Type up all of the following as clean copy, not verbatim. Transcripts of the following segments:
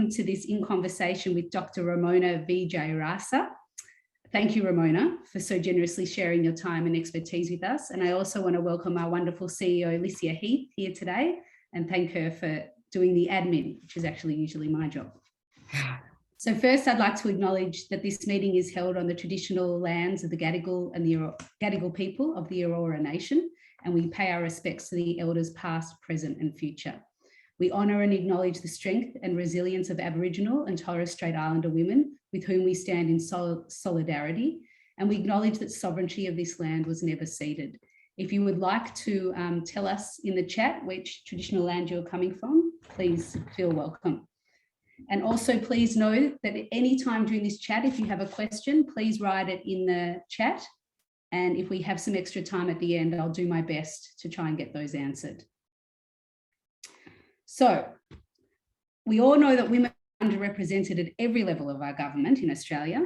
welcome to this In Conversation with Dr. Ramona Vijeyarasa. Thank you, Ramona, for so generously sharing your time and expertise with us. And I also want to welcome our wonderful CEO, Alicia Heath, here today, and thank her for doing the admin, which is actually usually my job. So first, I'd like to acknowledge that this meeting is held on the traditional lands of the Gadigal and the Gadigal people of the Aurora Nation, and we pay our respects to the elders past, present and future. We honour and acknowledge the strength and resilience of Aboriginal and Torres Strait Islander women with whom we stand in solidarity, and we acknowledge that sovereignty of this land was never ceded. If you would like to tell us in the chat which traditional land you're coming from, please feel welcome. And also please know that at any time during this chat, if you have a question, please write it in the chat. And if we have some extra time at the end, I'll do my best to try and get those answered. So we all know that women are underrepresented at every level of our government in Australia.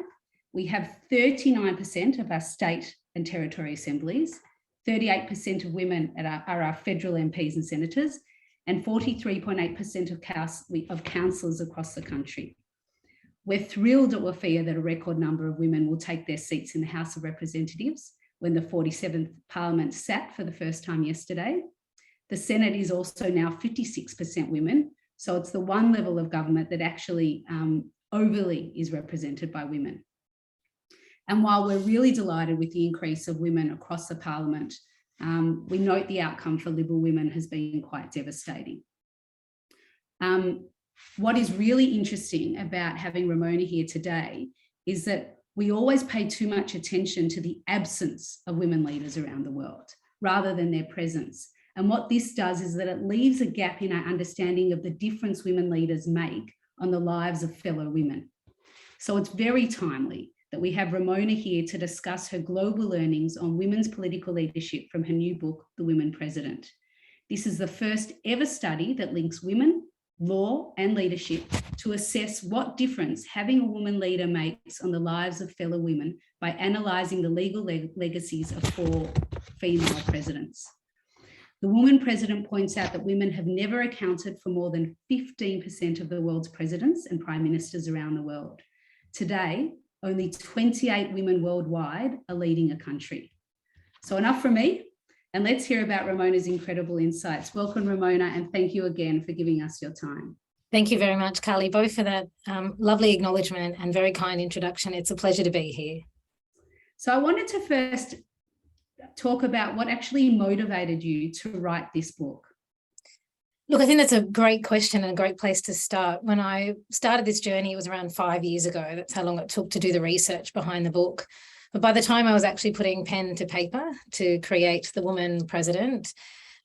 We have 39% of our state and territory assemblies, 38% of women are our federal MPs and senators, and 43.8% of councillors across the country. We're thrilled at Wafia that a record number of women will take their seats in the House of Representatives when the 47th Parliament sat for the first time yesterday. The Senate is also now 56% women, so it's the one level of government that actually overly is represented by women. And while we're really delighted with the increase of women across the Parliament, we note the outcome for Liberal women has been quite devastating. What is really interesting about having Ramona here today is that we always pay too much attention to the absence of women leaders around the world rather than their presence. And what this does is that it leaves a gap in our understanding of the difference women leaders make on the lives of fellow women. So it's very timely that we have Ramona here to discuss her global learnings on women's political leadership from her new book, The Women President. This is the first ever study that links women, law and leadership to assess what difference having a woman leader makes on the lives of fellow women by analysing the legal legacies of 4 female presidents. The Woman President points out that women have never accounted for more than 15% of the world's presidents and prime ministers around the world. Today, only 28 women worldwide are leading a country. So enough from me, and let's hear about Ramona's incredible insights. Welcome, Ramona, and thank you again for giving us your time. Thank you very much, Carly, both for that lovely acknowledgement and very kind introduction. It's a pleasure to be here. So I wanted to first talk about what actually motivated you to write this book. Look, I think that's a great question and a great place to start. When I started this journey, it was around 5 years ago. That's how long it took to do the research behind the book. But by the time I was actually putting pen to paper to create The Woman President,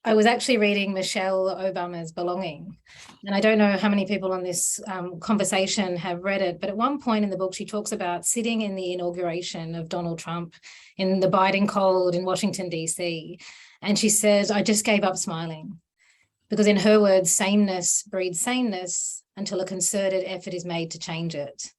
I was actually reading Michelle Obama's Belonging. And I don't know how many people on this conversation have read it, but at one point in the book, she talks about sitting in the inauguration of Donald Trump in the biting cold in Washington, D.C. And she says, I just gave up smiling. Because in her words, sameness breeds saneness until a concerted effort is made to change it.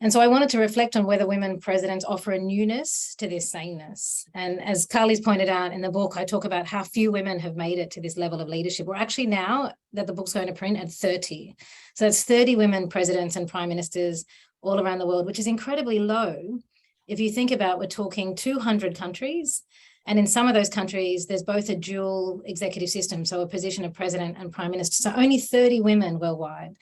And so I wanted to reflect on whether women presidents offer a newness to this sameness. And as Carly's pointed out in the book, I talk about how few women have made it to this level of leadership. We're actually now that the book's going to print at 30. So that's 30 women presidents and prime ministers all around the world, which is incredibly low. If you think about, we're talking 200 countries. And in some of those countries, there's both a dual executive system, so a position of president and prime minister. So only 30 women worldwide.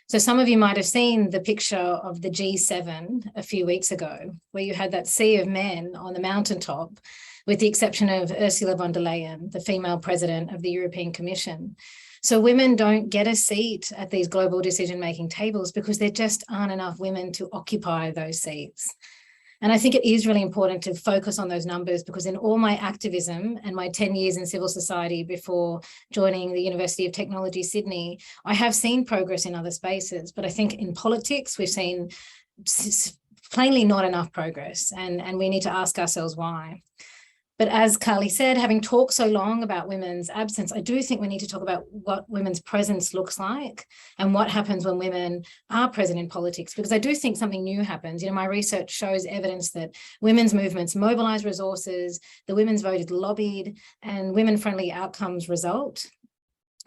So some of you might have seen the picture of the G7 a few weeks ago, where you had that sea of men on the mountaintop, with the exception of Ursula von der Leyen, the female president of the European Commission. So women don't get a seat at these global decision-making tables because there just aren't enough women to occupy those seats. And I think it is really important to focus on those numbers, because in all my activism and my 10 years in civil society before joining the University of Technology, Sydney, I have seen progress in other spaces. But I think in politics, we've seen plainly not enough progress, and we need to ask ourselves why. But as Carly said, having talked so long about women's absence, I do think we need to talk about what women's presence looks like and what happens when women are present in politics, because I do think something new happens. You know, my research shows evidence that women's movements mobilize resources, the women's vote is lobbied, and women-friendly outcomes result.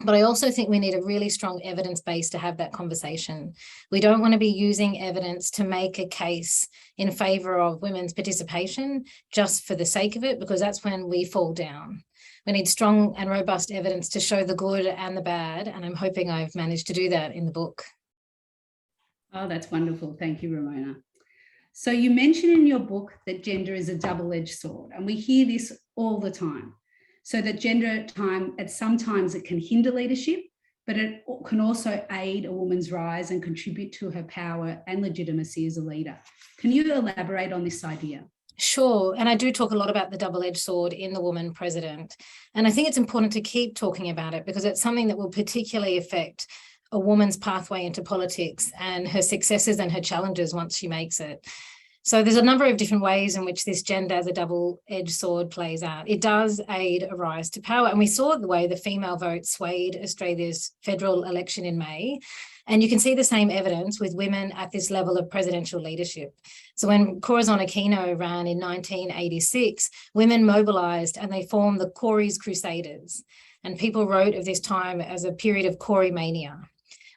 But I also think we need a really strong evidence base to have that conversation. We don't want to be using evidence to make a case in favour of women's participation just for the sake of it, because that's when we fall down. We need strong and robust evidence to show the good and the bad, and I'm hoping I've managed to do that in the book. Oh, that's wonderful. Thank you, Ramona. So you mention in your book that gender is a double-edged sword, and we hear this all the time. So that gender sometimes it can hinder leadership, but it can also aid a woman's rise and contribute to her power and legitimacy as a leader. Can you elaborate on this idea? Sure. And I do talk a lot about the double-edged sword in The Woman President. And I think it's important to keep talking about it because it's something that will particularly affect a woman's pathway into politics and her successes and her challenges once she makes it. So there's a number of different ways in which this gender as a double-edged sword plays out. It does aid a rise to power. And we saw the way the female vote swayed Australia's federal election in May. And you can see the same evidence with women at this level of presidential leadership. So when Corazon Aquino ran in 1986, women mobilised and they formed the Corey's Crusaders. And people wrote of this time as a period of Corey mania.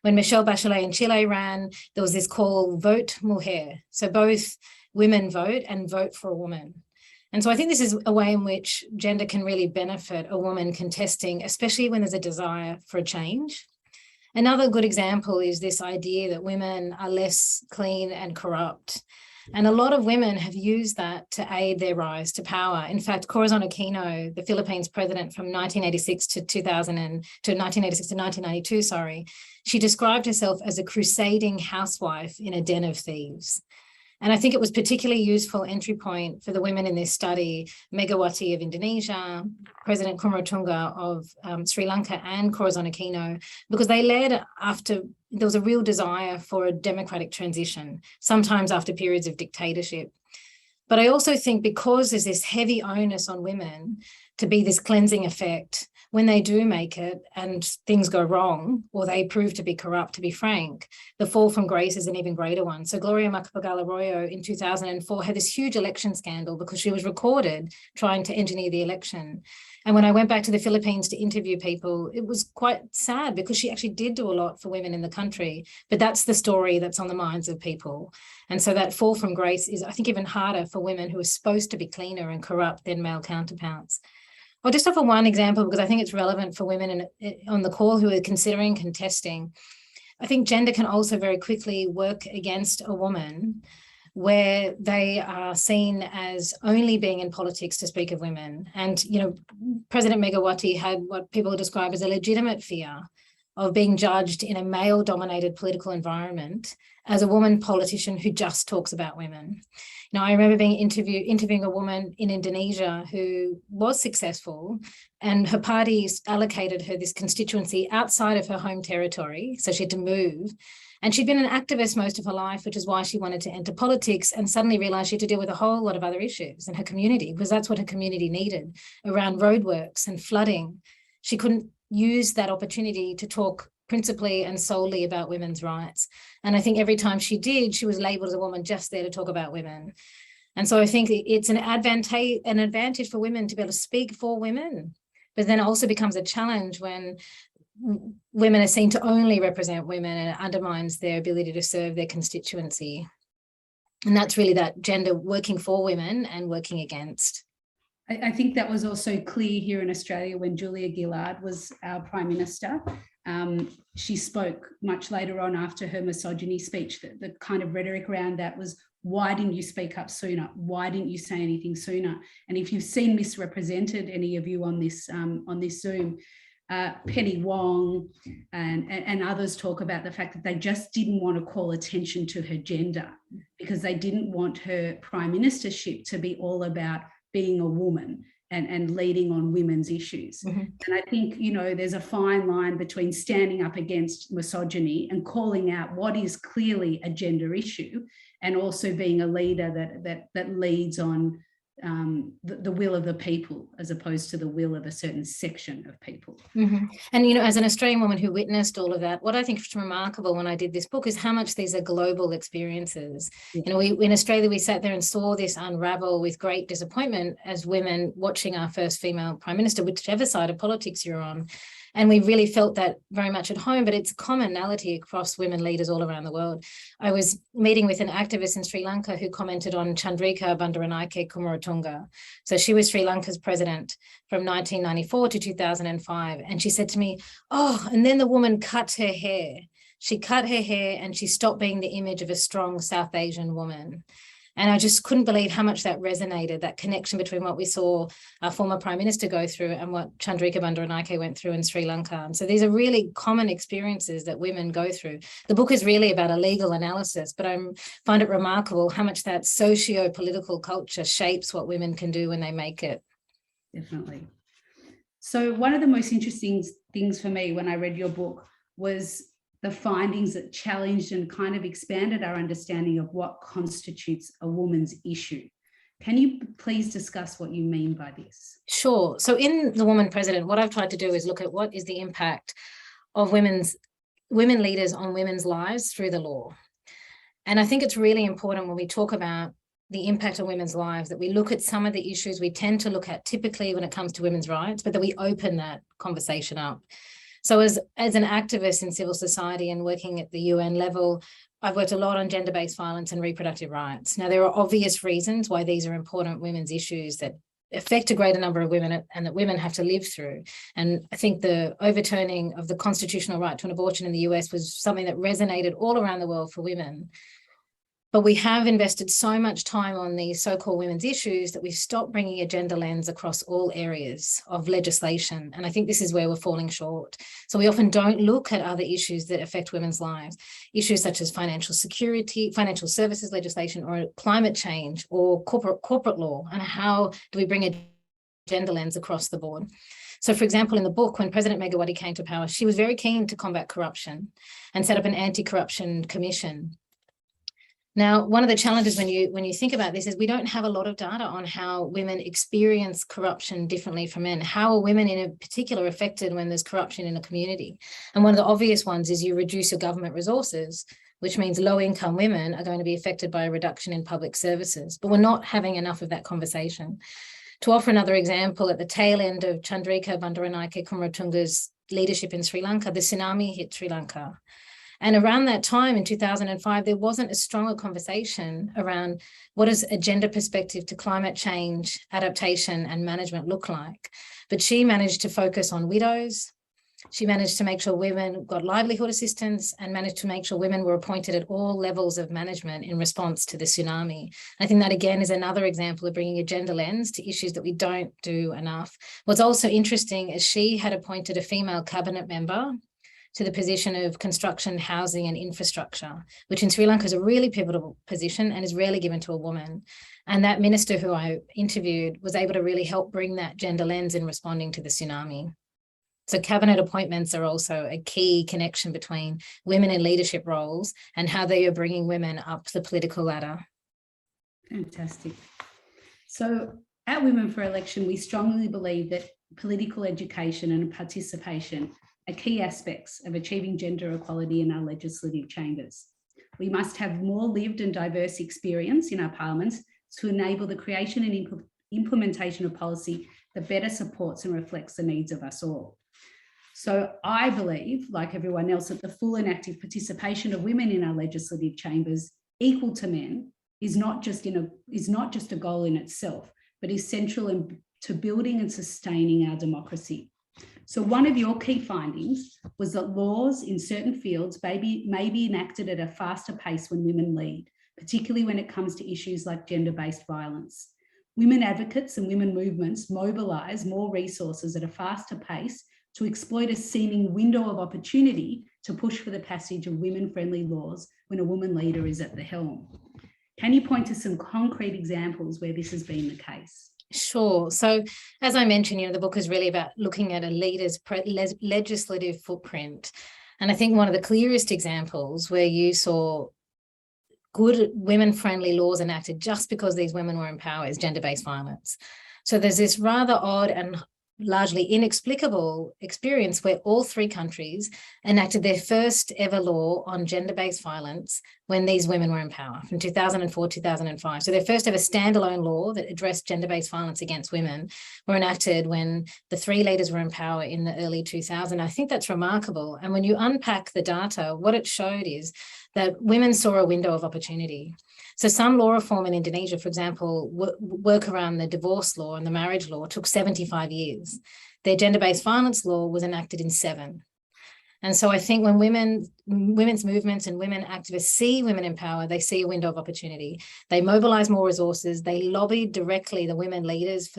When Michelle Bachelet in Chile ran, there was this call, Vote Mujer. So both women vote and vote for a woman. And so I think this is a way in which gender can really benefit a woman contesting, especially when there's a desire for a change. Another good example is this idea that women are less clean and corrupt. And a lot of women have used that to aid their rise to power. In fact, Corazon Aquino, the Philippines president from 1986 to 1992, she described herself as a crusading housewife in a den of thieves. And I think it was particularly useful entry point for the women in this study, Megawati of Indonesia, President Kumaratunga of Sri Lanka and Corazon Aquino, because they led after there was a real desire for a democratic transition, sometimes after periods of dictatorship. But I also think because there's this heavy onus on women to be this cleansing effect, when they do make it and things go wrong, or they prove to be corrupt, to be frank, the fall from grace is an even greater one. So Gloria Macapagal Arroyo in 2004 had this huge election scandal because she was recorded trying to engineer the election. And when I went back to the Philippines to interview people, it was quite sad because she actually did do a lot for women in the country, but that's the story that's on the minds of people. And so that fall from grace is, I think, even harder for women who are supposed to be cleaner and corrupt than male counterparts. I'll just offer one example because I think it's relevant for women on the call who are considering contesting. I think gender can also very quickly work against a woman where they are seen as only being in politics to speak of women. And, you know, President Megawati had what people describe as a legitimate fear of being judged in a male-dominated political environment as a woman politician who just talks about women. Now, I remember being interviewing a woman in Indonesia who was successful, and her party allocated her this constituency outside of her home territory, so she had to move. And she'd been an activist most of her life, which is why she wanted to enter politics, and suddenly realised she had to deal with a whole lot of other issues in her community, because that's what her community needed, around roadworks and flooding. She couldn't use that opportunity to talk principally and solely about women's rights. And I think every time she did, she was labelled as a woman just there to talk about women. And so I think it's an advantage for women to be able to speak for women, but then it also becomes a challenge when women are seen to only represent women, and it undermines their ability to serve their constituency. And that's really that gender working for women and working against. I think that was also clear here in Australia when Julia Gillard was our Prime Minister. She spoke much later on after her misogyny speech. The kind of rhetoric around that was, why didn't you speak up sooner? Why didn't you say anything sooner? And if you've seen misrepresented, any of you on this Zoom, Penny Wong and others talk about the fact that they just didn't want to call attention to her gender because they didn't want her prime ministership to be all about being a woman and leading on women's issues. Mm-hmm. And I think, you know, there's a fine line between standing up against misogyny and calling out what is clearly a gender issue, and also being a leader that leads on the will of the people as opposed to the will of a certain section of people. Mm-hmm. And, you know, as an Australian woman who witnessed all of that, what I think is remarkable when I did this book is how much these are global experiences. Yeah. You know, in Australia, we sat there and saw this unravel with great disappointment as women watching our first female prime minister, whichever side of politics you're on. And we really felt that very much at home, but it's a commonality across women leaders all around the world. I was meeting with an activist in Sri Lanka who commented on Chandrika Bandaranaike Kumaratunga. So she was Sri Lanka's president from 1994 to 2005. And she said to me, oh, and then the woman cut her hair. She cut her hair and she stopped being the image of a strong South Asian woman. And I just couldn't believe how much that resonated, that connection between what we saw our former Prime Minister go through and what Chandrika Bandaranaike went through in Sri Lanka. And so these are really common experiences that women go through. The book is really about a legal analysis, but I find it remarkable how much that socio-political culture shapes what women can do when they make it. Definitely. So one of the most interesting things for me when I read your book was the findings that challenged and kind of expanded our understanding of what constitutes a woman's issue. Can you please discuss what you mean by this? Sure. So in The Woman President, what I've tried to do is look at what is the impact of women leaders on women's lives through the law. And I think it's really important when we talk about the impact on women's lives that we look at some of the issues we tend to look at typically when it comes to women's rights, but that we open that conversation up. So as an activist in civil society and working at the UN level, I've worked a lot on gender-based violence and reproductive rights. Now, there are obvious reasons why these are important women's issues that affect a greater number of women and that women have to live through. And I think the overturning of the constitutional right to an abortion in the US was something that resonated all around the world for women. But we have invested so much time on these so-called women's issues that we've stopped bringing a gender lens across all areas of legislation. And I think this is where we're falling short. So we often don't look at other issues that affect women's lives, issues such as financial security, financial services legislation, or climate change, or corporate law, and how do we bring a gender lens across the board. So, for example, in the book, when President Megawati came to power, she was very keen to combat corruption and set up an anti-corruption commission. Now, one of the challenges when you think about this is we don't have a lot of data on how women experience corruption differently from men. How are women in particular affected when there's corruption in a community? And one of the obvious ones is you reduce your government resources, which means low-income women are going to be affected by a reduction in public services. But we're not having enough of that conversation. To offer another example, at the tail end of Chandrika Bandaranaike Kumaratunga's leadership in Sri Lanka, the tsunami hit Sri Lanka. And around that time in 2005, there wasn't a stronger conversation around what does a gender perspective to climate change, adaptation and management look like. But she managed to focus on widows. She managed to make sure women got livelihood assistance and managed to make sure women were appointed at all levels of management in response to the tsunami. I think that, again, is another example of bringing a gender lens to issues that we don't do enough. What's also interesting is she had appointed a female cabinet member to the position of construction, housing and infrastructure, which in Sri Lanka is a really pivotal position and is rarely given to a woman. And that minister who I interviewed was able to really help bring that gender lens in responding to the tsunami. So cabinet appointments are also a key connection between women in leadership roles and how they are bringing women up the political ladder. Fantastic. So at Women for Election, we strongly believe that political education and participation are key aspects of achieving gender equality in our legislative chambers. We must have more lived and diverse experience in our parliaments to enable the creation and implementation of policy that better supports and reflects the needs of us all. So I believe, like everyone else, that the full and active participation of women in our legislative chambers, equal to men, is not just a goal in itself, but is central to building and sustaining our democracy. So one of your key findings was that laws in certain fields may be enacted at a faster pace when women lead, particularly when it comes to issues like gender-based violence. Women advocates and women movements mobilise more resources at a faster pace to exploit a seeming window of opportunity to push for the passage of women-friendly laws when a woman leader is at the helm. Can you point to some concrete examples where this has been the case? Sure. So as I mentioned, the book is really about looking at a leader's legislative footprint. And I think one of the clearest examples where you saw good women-friendly laws enacted just because these women were in power is gender-based violence. So there's this rather odd and largely inexplicable experience where all three countries enacted their first ever law on gender-based violence when these women were in power, from 2004 to 2005. So their first ever standalone law that addressed gender-based violence against women were enacted when the three leaders were in power in the early 2000s. I think that's remarkable. And when you unpack the data, what it showed is that women saw a window of opportunity. So some law reform in Indonesia, for example, work around the divorce law and the marriage law took 75 years. Their gender-based violence law was enacted in 7. And so I think when women's movements and women activists see women in power, they see a window of opportunity. They mobilize more resources. They lobby directly the women leaders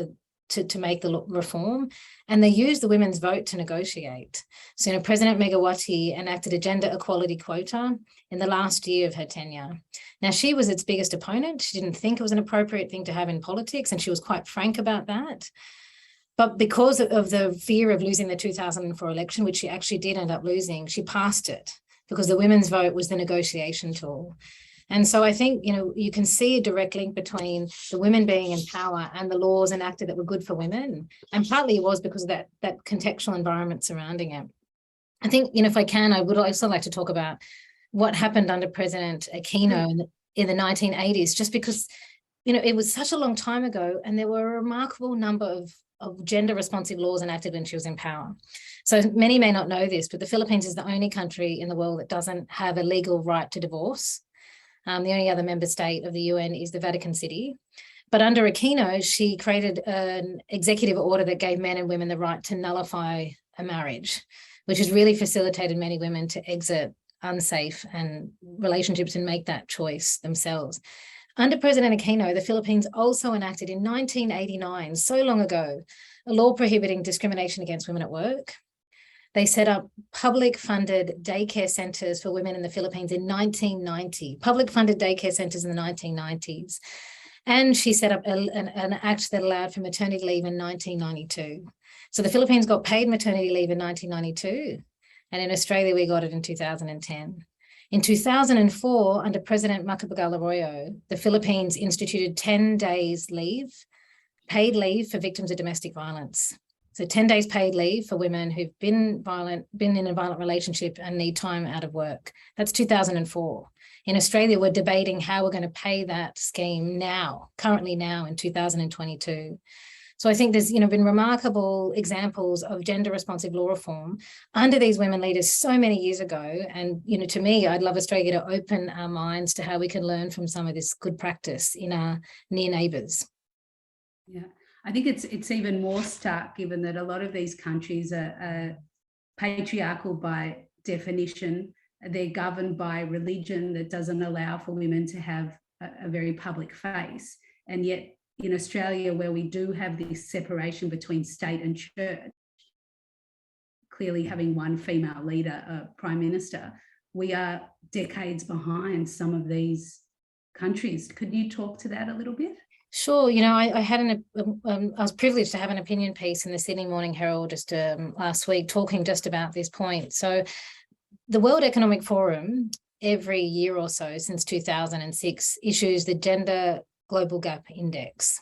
to make the reform, and they use the women's vote to negotiate. So, President Megawati enacted a gender equality quota in the last year of her tenure. Now, she was its biggest opponent. She didn't think it was an appropriate thing to have in politics, and she was quite frank about that. But because of the fear of losing the 2004 election, which she actually did end up losing, she passed it because the women's vote was the negotiation tool. And so I think, you can see a direct link between the women being in power and the laws enacted that were good for women. And partly it was because of that contextual environment surrounding it. I think, if I can, I would also like to talk about what happened under President Aquino in the 1980s, just because, it was such a long time ago, and there were a remarkable number of gender responsive laws enacted when she was in power. So many may not know this, but the Philippines is the only country in the world that doesn't have a legal right to divorce. The only other member state of the UN is the Vatican City. But under Aquino, she created an executive order that gave men and women the right to nullify a marriage, which has really facilitated many women to exit unsafe and relationships and make that choice themselves. Under President Aquino, the Philippines also enacted in 1989, so long ago, a law prohibiting discrimination against women at work. They set up public-funded daycare centres for women in the Philippines in 1990, public-funded daycare centres in the 1990s. And she set up an act that allowed for maternity leave in 1992. So the Philippines got paid maternity leave in 1992, and in Australia, we got it in 2010. In 2004, under President Macapagal Arroyo, the Philippines instituted 10 days leave, paid leave for victims of domestic violence. So 10 days paid leave for women who've been in a violent relationship and need time out of work. That's 2004. In Australia, we're debating how we're going to pay that scheme currently now in 2022. So I think there's been remarkable examples of gender responsive law reform under these women leaders so many years ago. And to me, I'd love Australia to open our minds to how we can learn from some of this good practice in our near neighbours. Yeah, I think it's even more stark given that a lot of these countries are patriarchal by definition. They're governed by religion that doesn't allow for women to have a very public face, and yet in Australia, where we do have this separation between state and church, clearly having one female leader, a prime minister, we are decades behind some of these countries. Could you talk to that a little bit? Sure. I was privileged to have an opinion piece in the Sydney Morning Herald just last week talking just about this point. So the World Economic Forum, every year or so since 2006, issues the Gender Global Gap Index,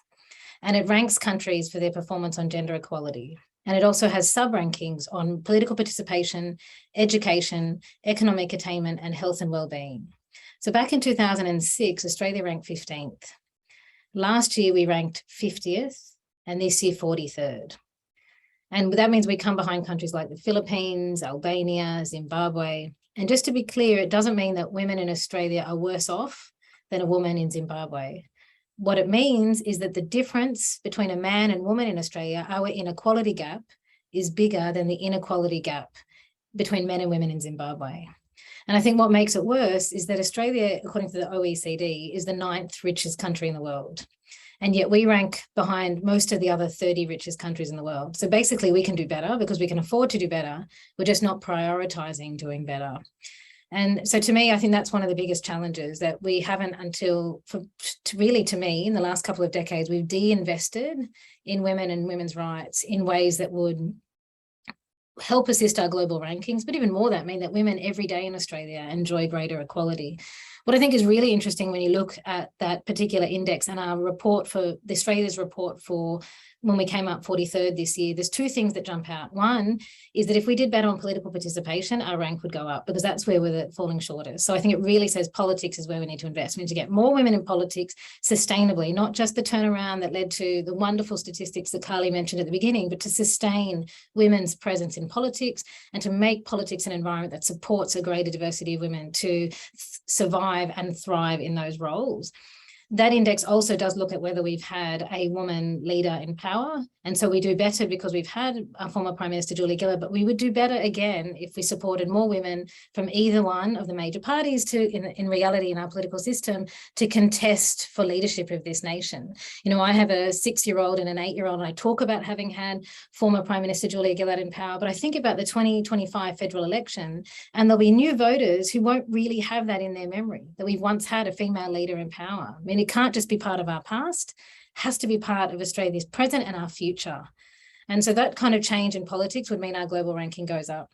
and it ranks countries for their performance on gender equality. And it also has sub-rankings on political participation, education, economic attainment, and health and well-being. So back in 2006, Australia ranked 15th. Last year, we ranked 50th, and this year, 43rd. And that means we come behind countries like the Philippines, Albania, Zimbabwe. And just to be clear, it doesn't mean that women in Australia are worse off than a woman in Zimbabwe. What it means is that the difference between a man and woman in Australia, our inequality gap, is bigger than the inequality gap between men and women in Zimbabwe. And I think what makes it worse is that Australia, according to the OECD, is the 9th richest country in the world. And yet we rank behind most of the other 30 richest countries in the world. So basically we can do better because we can afford to do better. We're just not prioritizing doing better. And so to me, I think that's one of the biggest challenges that we haven't to me, in the last couple of decades, we've de-invested in women and women's rights in ways that would help assist our global rankings, but even more that mean that women every day in Australia enjoy greater equality. What I think is really interesting when you look at that particular index and our report for Australia's report for when we came up 43rd this year, there's two things that jump out. One is that if we did better on political participation, our rank would go up, because that's where we're falling shortest. So I think it really says politics is where we need to invest. We need to get more women in politics sustainably, not just the turnaround that led to the wonderful statistics that Carly mentioned at the beginning, but to sustain women's presence in politics and to make politics an environment that supports a greater diversity of women to survive and thrive in those roles. That index also does look at whether we've had a woman leader in power. And so we do better because we've had our former Prime Minister Julia Gillard, but we would do better again if we supported more women from either one of the major parties to, in reality, in our political system, to contest for leadership of this nation. You know, I have a 6-year-old and an 8-year-old, and I talk about having had former Prime Minister Julia Gillard in power, but I think about the 2025 federal election, and there'll be new voters who won't really have that in their memory, that we've once had a female leader in power. I mean, it can't just be part of our past, has to be part of Australia's present and our future. And so that kind of change in politics would mean our global ranking goes up.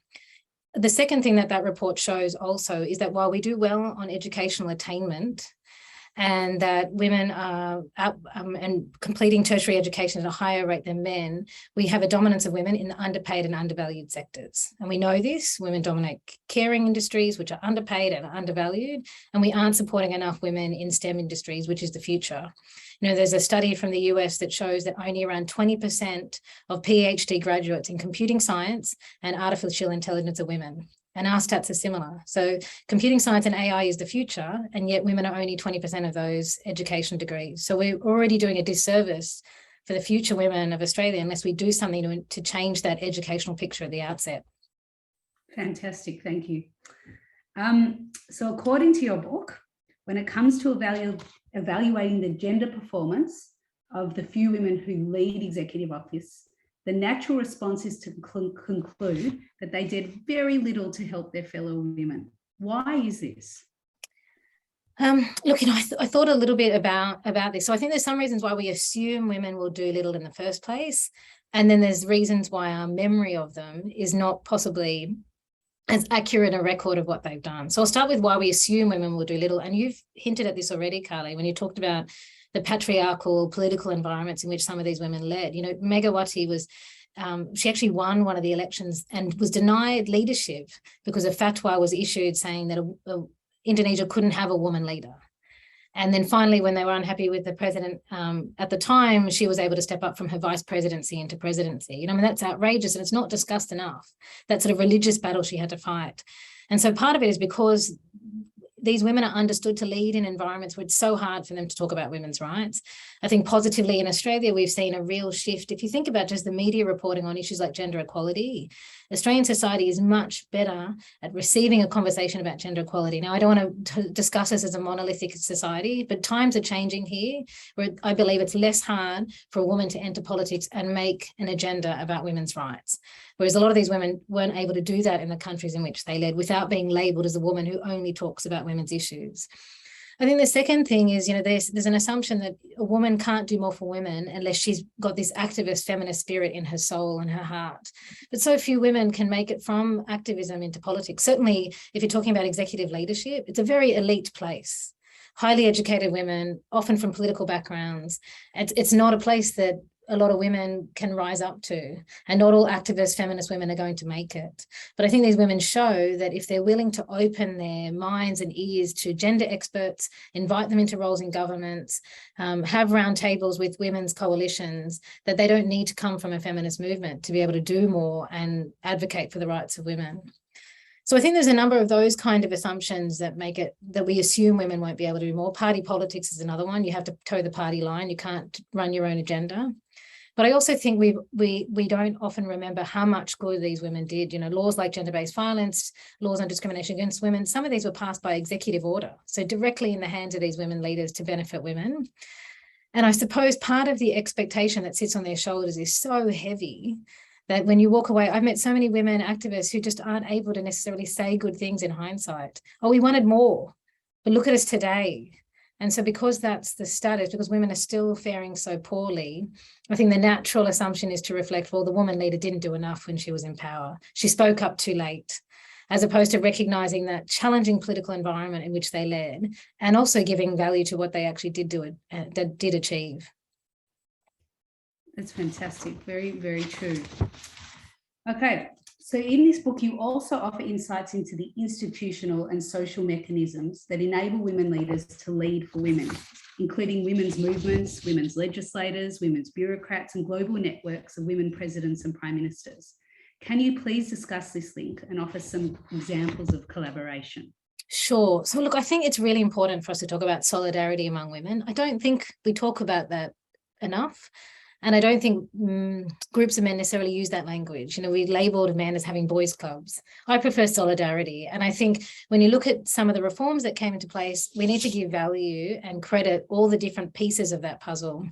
The second thing that report shows also is that while we do well on educational attainment, and that women are and completing tertiary education at a higher rate than men, we have a dominance of women in the underpaid and undervalued sectors. And we know this. Women dominate caring industries, which are underpaid and undervalued, and we aren't supporting enough women in STEM industries, which is the future. You know, there's a study from the US that shows that only around 20% of PhD graduates in computing science and artificial intelligence are women. And our stats are similar. So computing science and AI is the future, and yet women are only 20% of those education degrees. So we're already doing a disservice for the future women of Australia unless we do something to change that educational picture at the outset. Fantastic, thank you. So according to your book, when it comes to evaluating the gender performance of the few women who lead executive office, the natural response is to conclude that they did very little to help their fellow women. Why is this? Look, you know, I thought a little bit about this. So I think there's some reasons why we assume women will do little in the first place. And then there's reasons why our memory of them is not possibly as accurate a record of what they've done. So I'll start with why we assume women will do little. And you've hinted at this already, Carly, when you talked about the patriarchal political environments in which some of these women led. You know, Megawati was, she actually won one of the elections and was denied leadership because a fatwa was issued saying that Indonesia couldn't have a woman leader. And then finally, when they were unhappy with the president at the time, she was able to step up from her vice presidency into presidency. You know, I mean, that's outrageous, and it's not discussed enough, that sort of religious battle she had to fight. And so part of it is because these women are understood to lead in environments where it's so hard for them to talk about women's rights. I think positively in Australia, we've seen a real shift. If you think about just the media reporting on issues like gender equality, Australian society is much better at receiving a conversation about gender equality. Now, I don't want to discuss this as a monolithic society, but times are changing here, where I believe it's less hard for a woman to enter politics and make an agenda about women's rights. Whereas a lot of these women weren't able to do that in the countries in which they led without being labelled as a woman who only talks about women's issues. I think the second thing is, you know, there's an assumption that a woman can't do more for women unless she's got this activist feminist spirit in her soul and her heart. But so few women can make it from activism into politics. Certainly, if you're talking about executive leadership, it's a very elite place. Highly educated women, often from political backgrounds. It's not a place that a lot of women can rise up to, and not all activist feminist women are going to make it. But I think these women show that if they're willing to open their minds and ears to gender experts, invite them into roles in governments, have roundtables with women's coalitions, that they don't need to come from a feminist movement to be able to do more and advocate for the rights of women. So I think there's a number of those kind of assumptions that make it that we assume women won't be able to do more. Party politics is another one. You have to toe the party line. You can't run your own agenda. But I also think we don't often remember how much good these women did. You know, laws like gender-based violence, laws on discrimination against women, some of these were passed by executive order, so directly in the hands of these women leaders to benefit women. And I suppose part of the expectation that sits on their shoulders is so heavy that when you walk away, I've met so many women activists who just aren't able to necessarily say good things in hindsight. Oh, we wanted more, but look at us today. And so because that's the status, because women are still faring so poorly, I think the natural assumption is to reflect, well, the woman leader didn't do enough when she was in power. She spoke up too late. as opposed to recognizing that challenging political environment in which they led, and also giving value to what they actually did achieve. That's fantastic. Very, very true. Okay, so in this book, you also offer insights into the institutional and social mechanisms that enable women leaders to lead for women, including women's movements, women's legislators, women's bureaucrats, and global networks of women presidents and prime ministers. Can you please discuss this link and offer some examples of collaboration? Sure. So look, I think it's really important for us to talk about solidarity among women. I don't think we talk about that enough. And I don't think groups of men necessarily use that language. You know, we labeled men as having boys' clubs. I prefer solidarity. And I think when you look at some of the reforms that came into place, we need to give value and credit all the different pieces of that puzzle.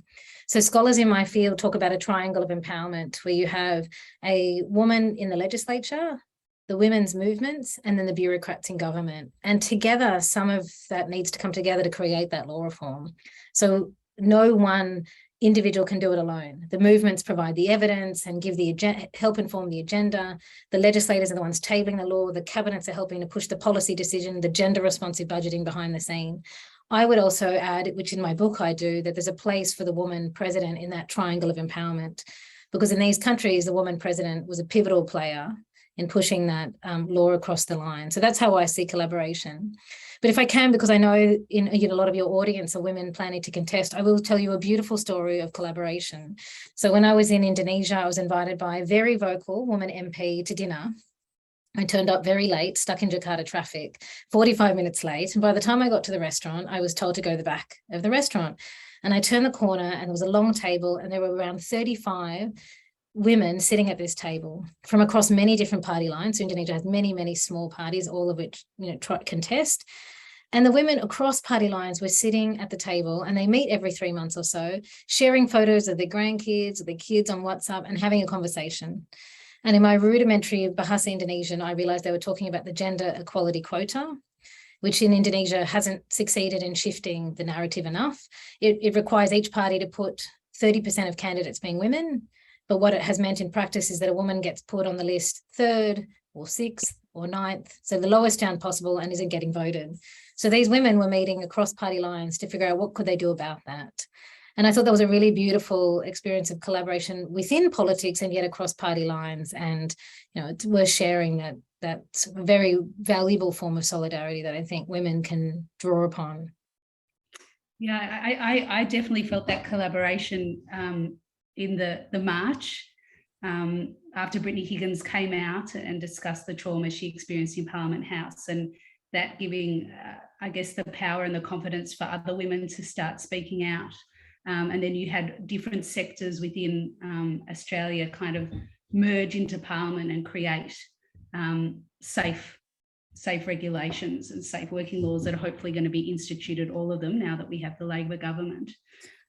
So scholars in my field talk about a triangle of empowerment where you have a woman in the legislature, the women's movements, and then the bureaucrats in government. And together, some of that needs to come together to create that law reform. So no one individual can do it alone. The movements provide the evidence and give the help inform the agenda. The legislators are the ones tabling the law. The cabinets are helping to push the policy decision, the gender responsive budgeting behind the scene. I would also add, which in my book I do, that there's a place for the woman president in that triangle of empowerment, because in these countries, the woman president was a pivotal player in pushing that law across the line. So that's how I see collaboration. But if I can, because I know in a lot of your audience are women planning to contest, I will tell you a beautiful story of collaboration. So when I was in Indonesia, I was invited by a very vocal woman MP to dinner. I turned up very late, stuck in Jakarta traffic, 45 minutes late. And by the time I got to the restaurant, I was told to go to the back of the restaurant. And I turned the corner and there was a long table and there were around 35 women sitting at this table from across many different party lines. So Indonesia has many, many small parties, all of which contest. And the women across party lines were sitting at the table, and they meet every 3 months or so, sharing photos of their grandkids or their kids on WhatsApp and having a conversation. And in my rudimentary Bahasa Indonesian, I realized they were talking about the gender equality quota, which in Indonesia hasn't succeeded in shifting the narrative enough. It requires each party to put 30% of candidates being women. But what it has meant in practice is that a woman gets put on the list 3rd or 6th or 9th, so the lowest down possible, and isn't getting voted. So these women were meeting across party lines to figure out what could they do about that. And I thought that was a really beautiful experience of collaboration within politics and yet across party lines. And, it's worth sharing that that's a very valuable form of solidarity that I think women can draw upon. Yeah, I definitely felt that collaboration in the march after Brittany Higgins came out and discussed the trauma she experienced in Parliament House, and that giving, I guess, the power and the confidence for other women to start speaking out. And then you had different sectors within Australia kind of merge into Parliament and create safe regulations and safe working laws that are hopefully going to be instituted, all of them, now that we have the Labor government.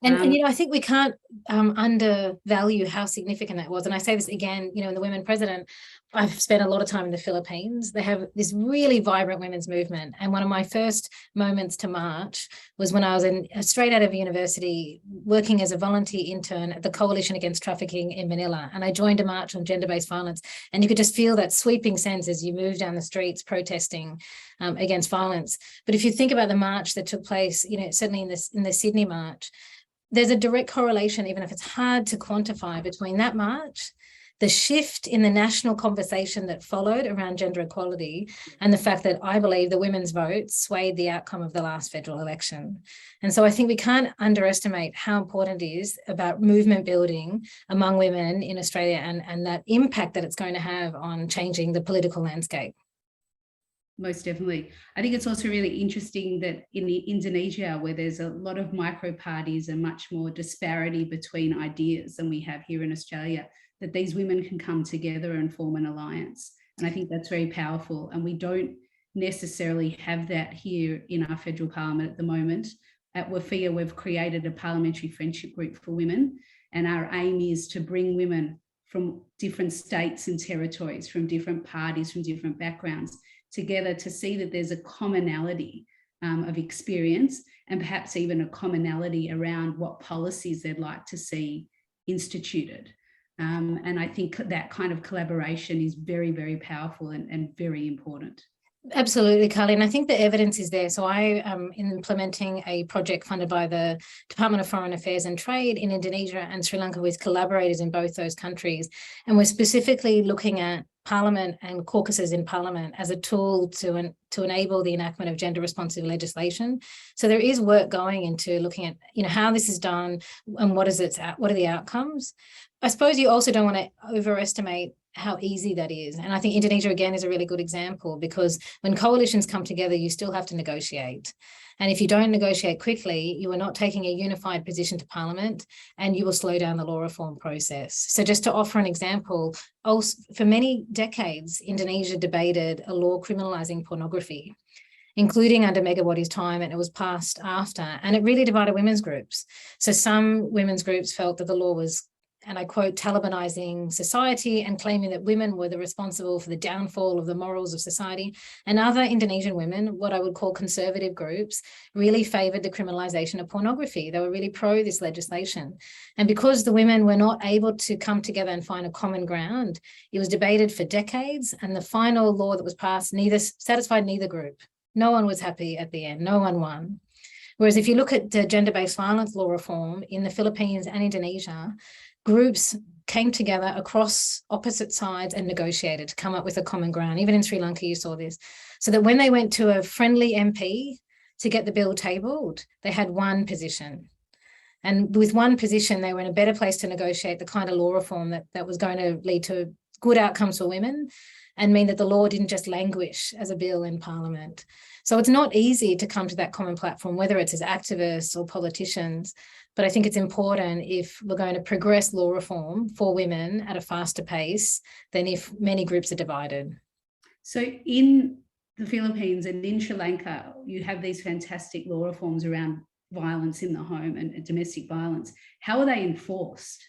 And I think we can't undervalue how significant that was. And I say this again, in the Women President, I've spent a lot of time in the Philippines. They have this really vibrant women's movement. And one of my first moments to march was when I was straight out of university, working as a volunteer intern at the Coalition Against Trafficking in Manila. And I joined a march on gender-based violence. And you could just feel that sweeping sense as you move down the streets protesting against violence. But if you think about the march that took place, certainly in the Sydney march, there's a direct correlation, even if it's hard to quantify, between that march, the shift in the national conversation that followed around gender equality, and the fact that I believe the women's vote swayed the outcome of the last federal election. And so I think we can't underestimate how important it is about movement building among women in Australia and that impact that it's going to have on changing the political landscape. Most definitely. I think it's also really interesting that in Indonesia, where there's a lot of micro parties and much more disparity between ideas than we have here in Australia, that these women can come together and form an alliance. And I think that's very powerful. And we don't necessarily have that here in our federal parliament at the moment. At WAFIA, we've created a parliamentary friendship group for women. And our aim is to bring women from different states and territories, from different parties, from different backgrounds, together to see that there's a commonality of experience, and perhaps even a commonality around what policies they'd like to see instituted. And I think that kind of collaboration is very, very powerful and very important. Absolutely, Carly. And I think the evidence is there. So I am implementing a project funded by the Department of Foreign Affairs and Trade in Indonesia and Sri Lanka with collaborators in both those countries. And we're specifically looking at Parliament and caucuses in Parliament as a tool to enable the enactment of gender responsive legislation. So there is work going into looking at, how this is done and what are the outcomes. I suppose you also don't want to overestimate how easy that is. And I think Indonesia, again, is a really good example, because when coalitions come together, you still have to negotiate. And if you don't negotiate quickly, you are not taking a unified position to Parliament, and you will slow down the law reform process. So just to offer an example, also, for many decades, Indonesia debated a law criminalising pornography, including under Megawati's time, and it was passed after, and it really divided women's groups. So some women's groups felt that the law was, and I quote, Talibanizing society and claiming that women were the responsible for the downfall of the morals of society. And other Indonesian women, what I would call conservative groups, really favoured the criminalisation of pornography. They were really pro this legislation. And because the women were not able to come together and find a common ground, it was debated for decades, and the final law that was passed satisfied neither group. No one was happy at the end. No one won. Whereas if you look at the gender-based violence law reform in the Philippines and Indonesia, groups came together across opposite sides and negotiated to come up with a common ground. Even in Sri Lanka, you saw this. So that when they went to a friendly MP to get the bill tabled, they had one position. And with one position, they were in a better place to negotiate the kind of law reform that was going to lead to good outcomes for women and mean that the law didn't just languish as a bill in Parliament. So it's not easy to come to that common platform, whether it's as activists or politicians. But I think it's important if we're going to progress law reform for women at a faster pace than if many groups are divided. So in the Philippines and in Sri Lanka, you have these fantastic law reforms around violence in the home and domestic violence. How are they enforced?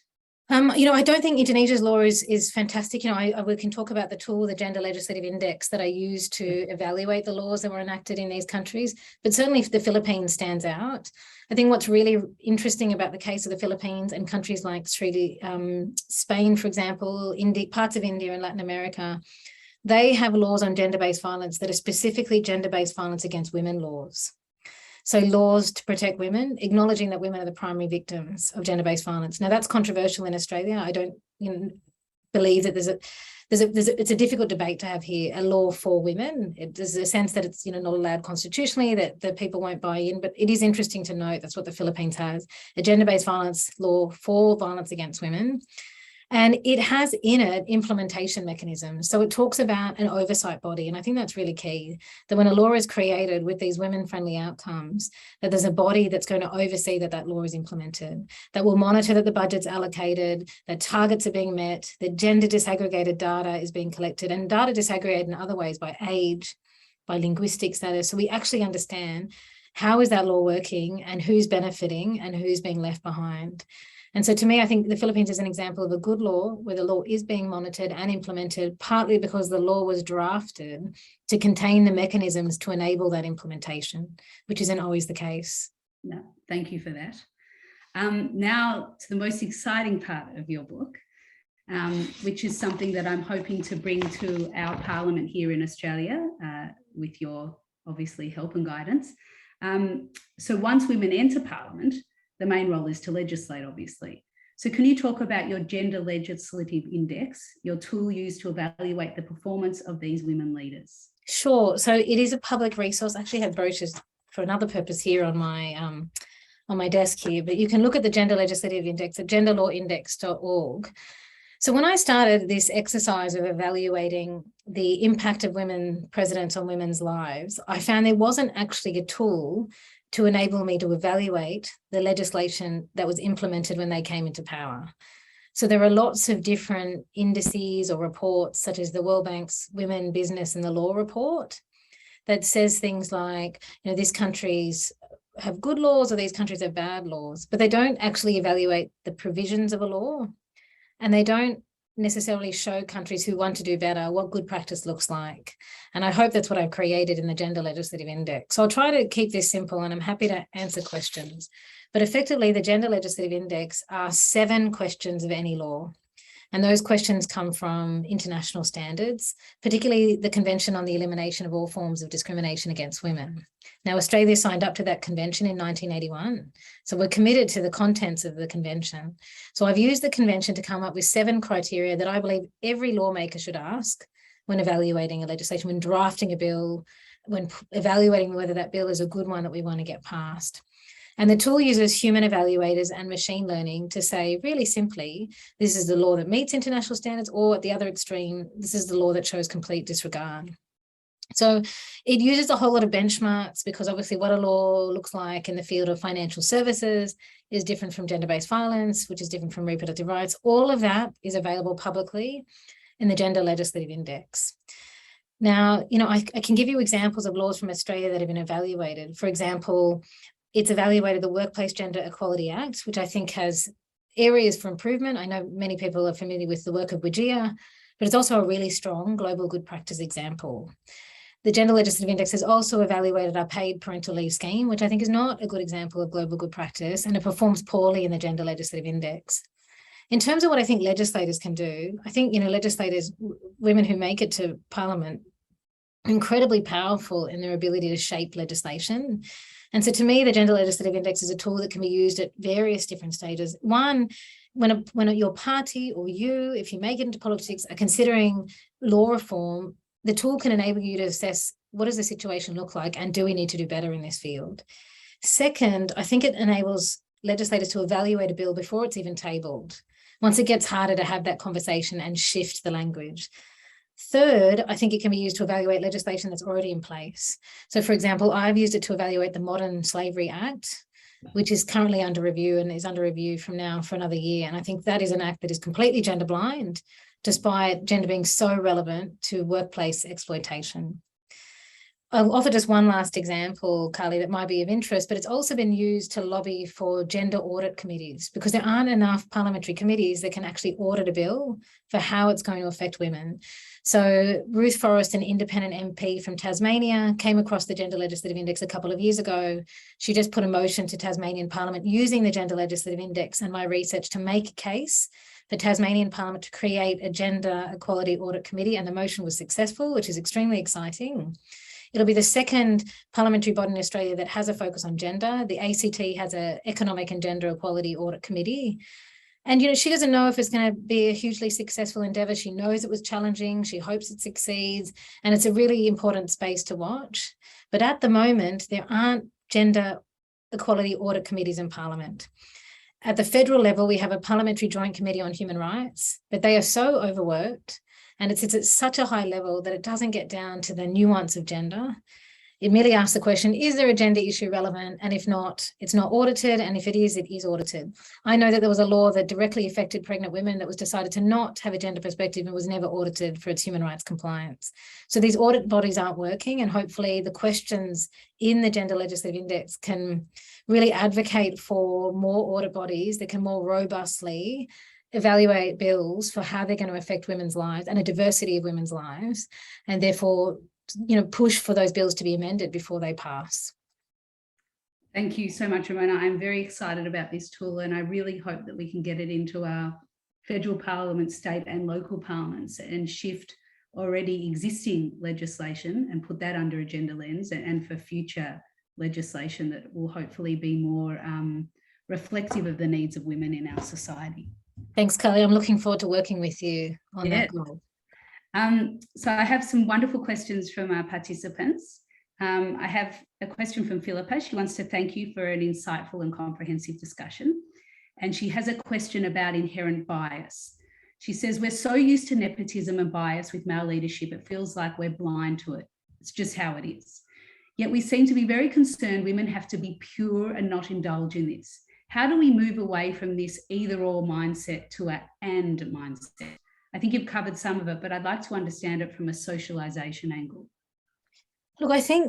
I don't think Indonesia's law is fantastic. We can talk about the tool, the Gender Legislative Index, that I use to evaluate the laws that were enacted in these countries. But certainly the Philippines stands out. I think what's really interesting about the case of the Philippines and countries like Spain, for example, parts of India and Latin America, they have laws on gender-based violence that are specifically gender-based violence against women laws. So laws to protect women, acknowledging that women are the primary victims of gender-based violence. Now, that's controversial in Australia. I don't believe that it's a difficult debate to have here, a law for women. There's a sense that it's not allowed constitutionally, that people won't buy in, but it is interesting to note that's what the Philippines has, a gender-based violence law for violence against women. And it has in it implementation mechanisms. So it talks about an oversight body. And I think that's really key, that when a law is created with these women-friendly outcomes, that there's a body that's going to oversee that law is implemented, that will monitor that the budget's allocated, that targets are being met, that gender disaggregated data is being collected, and data disaggregated in other ways by age, by linguistic status. So we actually understand how is that law working and who's benefiting and who's being left behind. And so to me, I think the Philippines is an example of a good law where the law is being monitored and implemented, partly because the law was drafted to contain the mechanisms to enable that implementation, which isn't always the case. No, thank you for that. Now to the most exciting part of your book, which is something that I'm hoping to bring to our Parliament here in Australia with your, obviously, help and guidance. So once women enter Parliament, the main role is to legislate, obviously. So can you talk about your Gender Legislative Index, your tool used to evaluate the performance of these women leaders? Sure. So it is a public resource. I actually have brochures for another purpose here on my desk here, but you can look at the Gender Legislative Index at genderlawindex.org. So when I started this exercise of evaluating the impact of women presidents on women's lives, I found there wasn't actually a tool to enable me to evaluate the legislation that was implemented when they came into power. So there are lots of different indices or reports, such as the World Bank's Women, Business and the Law report, that says things like, these countries have good laws or these countries have bad laws, but they don't actually evaluate the provisions of a law, and they don't necessarily show countries who want to do better what good practice looks like. And I hope that's what I've created in the Gender Legislative Index. So I'll try to keep this simple, and I'm happy to answer questions. But effectively, the Gender Legislative Index asks 7 questions of any law. And those questions come from international standards, particularly the Convention on the Elimination of All Forms of Discrimination Against Women. Now, Australia signed up to that convention in 1981. So we're committed to the contents of the convention. So I've used the convention to come up with 7 criteria that I believe every lawmaker should ask when evaluating a legislation, when drafting a bill, when evaluating whether that bill is a good one that we want to get passed. And the tool uses human evaluators and machine learning to say, really simply, this is the law that meets international standards, or at the other extreme, this is the law that shows complete disregard. So it uses a whole lot of benchmarks, because obviously what a law looks like in the field of financial services is different from gender-based violence, which is different from reproductive rights. All of that is available publicly in the Gender Legislative Index. Now, I can give you examples of laws from Australia that have been evaluated. For example, it's evaluated the Workplace Gender Equality Act, which I think has areas for improvement. I know many people are familiar with the work of Vijeyarasa, but it's also a really strong global good practice example. The Gender Legislative Index has also evaluated our paid parental leave scheme, which I think is not a good example of global good practice, and it performs poorly in the Gender Legislative Index. In terms of what I think legislators can do, I think, legislators, women who make it to Parliament, are incredibly powerful in their ability to shape legislation. And so to me, the Gender Legislative Index is a tool that can be used at various different stages. One, when your party or you, if you make it into politics, are considering law reform, the tool can enable you to assess what does the situation look like and do we need to do better in this field. Second, I think it enables legislators to evaluate a bill before it's even tabled, once it gets harder to have that conversation and shift the language. Third, I think it can be used to evaluate legislation that's already in place. So, for example, I've used it to evaluate the Modern Slavery Act, which is currently under review and is under review from now for another year. And I think that is an act that is completely gender blind, despite gender being so relevant to workplace exploitation. I'll offer just one last example, Carly, that might be of interest, but it's also been used to lobby for gender audit committees, because there aren't enough parliamentary committees that can actually audit a bill for how it's going to affect women. So Ruth Forrest, an independent MP from Tasmania, came across the Gender Legislative Index a couple of years ago. She just put a motion to Tasmanian Parliament using the Gender Legislative Index and my research to make a case for Tasmanian Parliament to create a Gender Equality Audit Committee, and the motion was successful, which is extremely exciting. It'll be the second parliamentary body in Australia that has a focus on gender. The ACT has an Economic and Gender Equality Audit Committee. And, she doesn't know if it's going to be a hugely successful endeavour. She knows it was challenging. She hopes it succeeds. And it's a really important space to watch. But at the moment, there aren't gender equality audit committees in Parliament. At the federal level, we have a Parliamentary Joint Committee on Human Rights, but they are so overworked, and it sits at such a high level that it doesn't get down to the nuance of gender. It merely asks the question, is there a gender issue relevant? And if not, it's not audited. And if it is audited. I know that there was a law that directly affected pregnant women that was decided to not have a gender perspective and was never audited for its human rights compliance. So these audit bodies aren't working, and hopefully the questions in the Gender Legislative Index can really advocate for more audit bodies that can more robustly evaluate bills for how they're going to affect women's lives and a diversity of women's lives, and therefore push for those bills to be amended before they pass. Thank you so much, Ramona. I'm very excited about this tool, and I really hope that we can get it into our federal parliament, state and local parliaments, and shift already existing legislation and put that under a gender lens, and for future legislation that will hopefully be more reflective of the needs of women in our society. Thanks, Carly. I'm looking forward to working with you on that goal. So I have some wonderful questions from our participants. I have a question from Philippa. She wants to thank you for an insightful and comprehensive discussion. And she has a question about inherent bias. She says, we're so used to nepotism and bias with male leadership, it feels like we're blind to it. It's just how it is. Yet we seem to be very concerned women have to be pure and not indulge in this. How do we move away from this either or mindset to an and mindset? I think you've covered some of it, but I'd like to understand it from a socialization angle. Look, I think,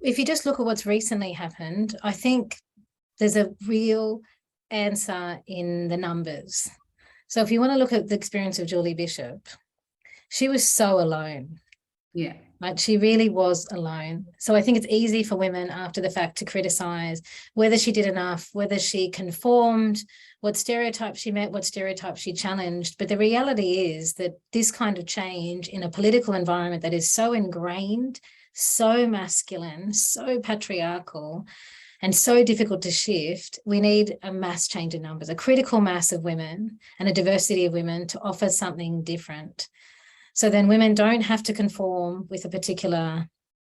if you just look at what's recently happened, I think there's a real answer in the numbers. So if you want to look at the experience of Julie Bishop, she was so alone. Yeah. Right? She really was alone. So I think it's easy for women after the fact to criticise whether she did enough, whether she conformed, what stereotypes she met, what stereotypes she challenged. But the reality is that this kind of change in a political environment that is so ingrained, so masculine, so patriarchal, and so difficult to shift, we need a mass change in numbers, a critical mass of women and a diversity of women to offer something different. So then women don't have to conform with a particular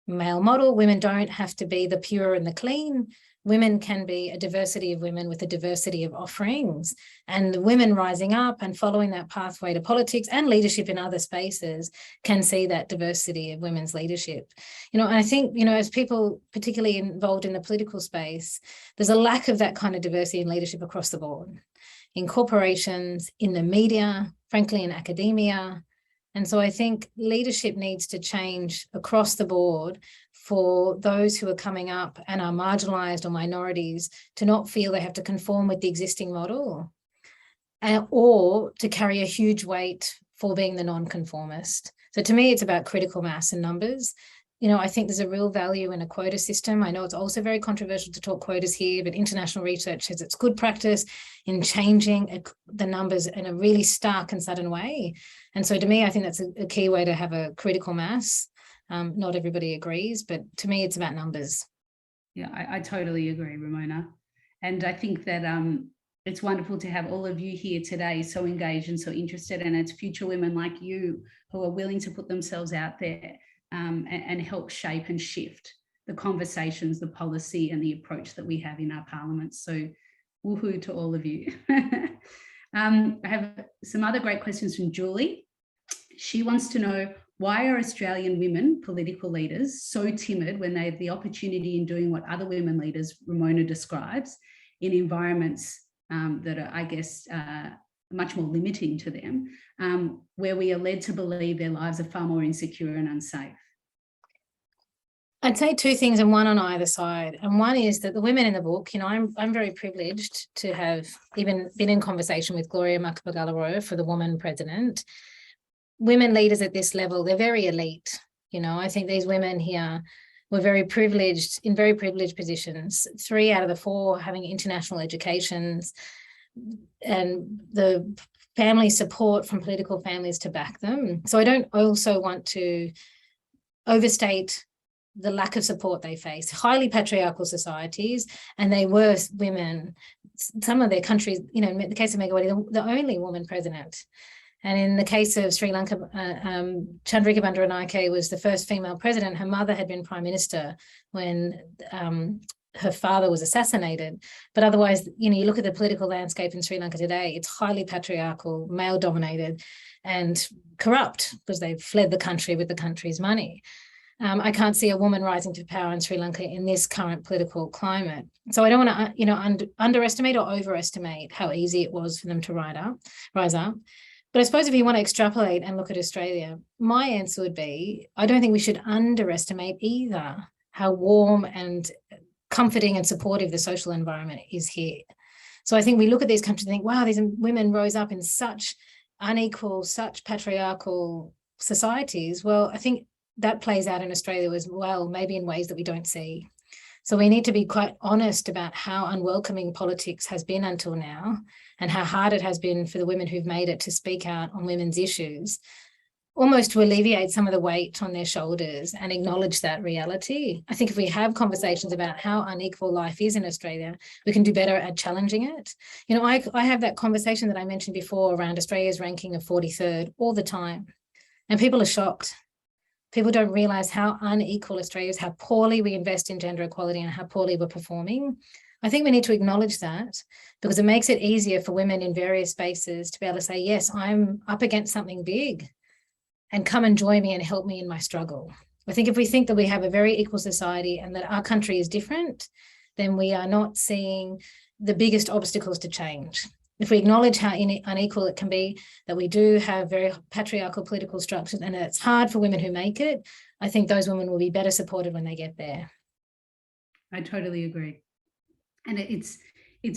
male model. Women don't have to be the pure and the clean. Women can be a diversity of women with a diversity of offerings, and the women rising up and following that pathway to politics and leadership in other spaces can see that diversity of women's leadership. And I think, as people particularly involved in the political space, there's a lack of that kind of diversity in leadership across the board, in corporations, in the media, frankly, in academia. And so I think leadership needs to change across the board for those who are coming up and are marginalised or minorities to not feel they have to conform with the existing model or to carry a huge weight for being the non-conformist. So to me, it's about critical mass and numbers. I think there's a real value in a quota system. I know it's also very controversial to talk quotas here, but international research says it's good practice in changing the numbers in a really stark and sudden way. And so to me, I think that's a key way to have a critical mass. Not everybody agrees, but to me, it's about numbers. Yeah, I totally agree, Ramona. And I think that it's wonderful to have all of you here today, so engaged and so interested. And it's future women like you who are willing to put themselves out there and help shape and shift the conversations, the policy and the approach that we have in our parliaments. So woohoo to all of you. I have some other great questions from Julie. She wants to know, why are Australian women political leaders so timid when they have the opportunity in doing what other women leaders Ramona describes in environments that are, I guess, much more limiting to them, where we are led to believe their lives are far more insecure and unsafe? I'd say two things, and one on either side. And one is that the women in the book, I'm very privileged to have even been in conversation with Gloria Macapagal Arroyo for the woman president. Women leaders at this level, they're very elite. I think these women here were very privileged, in very privileged positions, 3 out of the 4 having international educations, and the family support from political families to back them. So I don't also want to overstate the lack of support they face. Highly patriarchal societies, and they were women. Some of their countries, in the case of Megawati, the only woman president. And in the case of Sri Lanka, Chandrika Bandaranaike was the first female president. Her mother had been prime minister when her father was assassinated. But otherwise, you look at the political landscape in Sri Lanka today, it's highly patriarchal, male-dominated and corrupt because they've fled the country with the country's money. I can't see a woman rising to power in Sri Lanka in this current political climate. So I don't want to, underestimate or overestimate how easy it was for them to rise up. But I suppose if you want to extrapolate and look at Australia, my answer would be, I don't think we should underestimate either how warm and comforting and supportive the social environment is here. So I think we look at these countries and think, wow, these women rose up in such unequal, such patriarchal societies. Well, I think that plays out in Australia as well, maybe in ways that we don't see. So we need to be quite honest about how unwelcoming politics has been until now, and how hard it has been for the women who've made it to speak out on women's issues, almost to alleviate some of the weight on their shoulders and acknowledge that reality. I think if we have conversations about how unequal life is in Australia, we can do better at challenging it. I have that conversation that I mentioned before around Australia's ranking of 43rd all the time, and people are shocked. People don't realise how unequal Australia is, how poorly we invest in gender equality and how poorly we're performing. I think we need to acknowledge that, because it makes it easier for women in various spaces to be able to say, yes, I'm up against something big, and come and join me and help me in my struggle. I think if we think that we have a very equal society and that our country is different, then we are not seeing the biggest obstacles to change. If we acknowledge how unequal it can be, that we do have very patriarchal political structures and it's hard for women who make it, I think those women will be better supported when they get there. I totally agree. And it's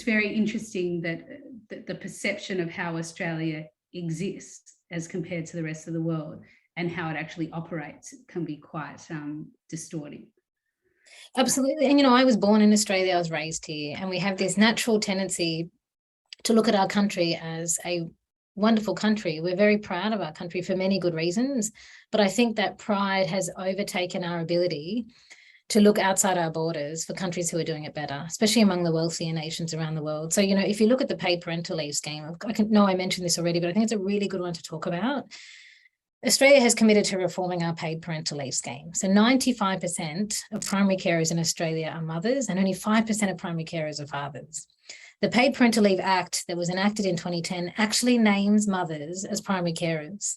very interesting that the perception of how Australia exists as compared to the rest of the world and how it actually operates can be quite distorting. Absolutely. And, I was born in Australia, I was raised here, and we have this natural tendency to look at our country as a wonderful country. We're very proud of our country for many good reasons, but I think that pride has overtaken our ability to look outside our borders for countries who are doing it better, especially among the wealthier nations around the world. So, if you look at the paid parental leave scheme, I mentioned this already, but I think it's a really good one to talk about. Australia has committed to reforming our paid parental leave scheme. So 95% of primary carers in Australia are mothers and only 5% of primary carers are fathers. The Paid Parental Leave Act that was enacted in 2010 actually names mothers as primary carers.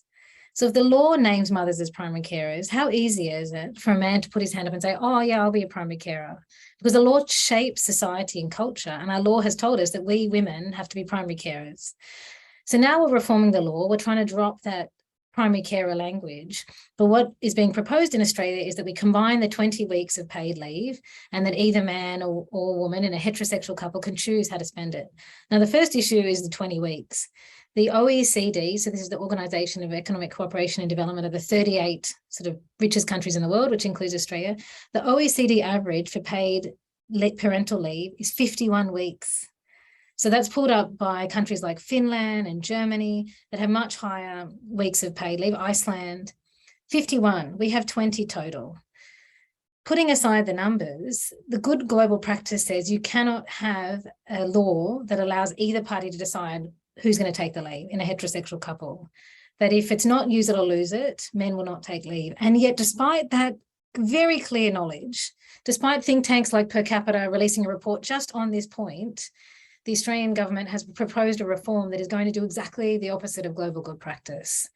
So if the law names mothers as primary carers, how easy is it for a man to put his hand up and say, oh yeah, I'll be a primary carer? Because the law shapes society and culture, and our law has told us that we women have to be primary carers. So now we're reforming the law. We're trying to drop that primary carer language. But what is being proposed in Australia is that we combine the 20 weeks of paid leave and that either man or woman in a heterosexual couple can choose how to spend it. Now, the first issue is the 20 weeks. The OECD, so this is the Organisation of Economic Cooperation and Development of the 38 sort of richest countries in the world, which includes Australia, the OECD average for paid parental leave is 51 weeks. So that's pulled up by countries like Finland and Germany that have much higher weeks of paid leave. Iceland, 51. We have 20 total. Putting aside the numbers, the good global practice says you cannot have a law that allows either party to decide who's going to take the leave in a heterosexual couple. That if it's not use it or lose it, men will not take leave. And yet, despite that very clear knowledge, despite think tanks like Per Capita releasing a report just on this point, the Australian government has proposed a reform that is going to do exactly the opposite of global good practice.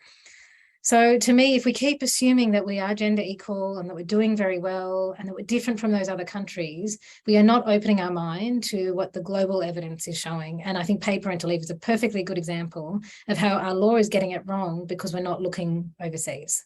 So to me, if we keep assuming that we are gender equal and that we're doing very well and that we're different from those other countries, we are not opening our mind to what the global evidence is showing. And I think paid parental leave is a perfectly good example of how our law is getting it wrong because we're not looking overseas.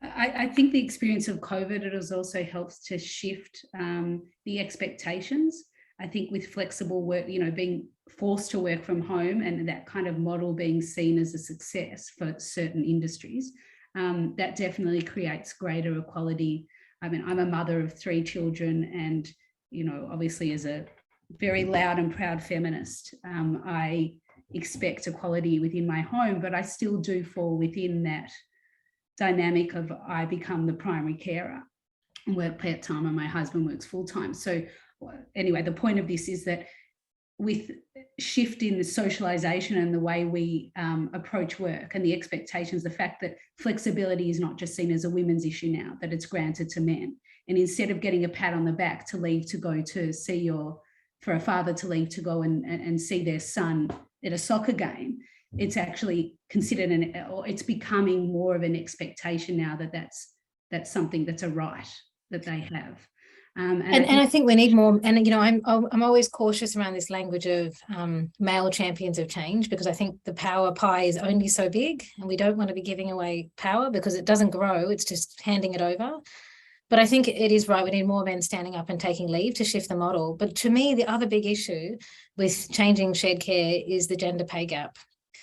I think the experience of COVID, it has also helped to shift the expectations. I think with flexible work, being forced to work from home and that kind of model being seen as a success for certain industries, that definitely creates greater equality. I mean, I'm a mother of 3 children and, obviously as a very loud and proud feminist, I expect equality within my home, but I still do fall within that dynamic of I become the primary carer and work part-time and my husband works full-time. So anyway, the point of this is that with shift in the socialization and the way we approach work and the expectations, the fact that flexibility is not just seen as a women's issue now, that it's granted to men. And instead of getting a pat on the back to leave to go to see for a father to leave to go and see their son at a soccer game, it's actually considered or it's becoming more of an expectation now that that's something that's a right that they have. And I think we need more. And I'm always cautious around this language of male champions of change, because I think the power pie is only so big, and we don't want to be giving away power because it doesn't grow. It's just handing it over. But I think it is right. We need more men standing up and taking leave to shift the model. But to me, the other big issue with changing shared care is the gender pay gap.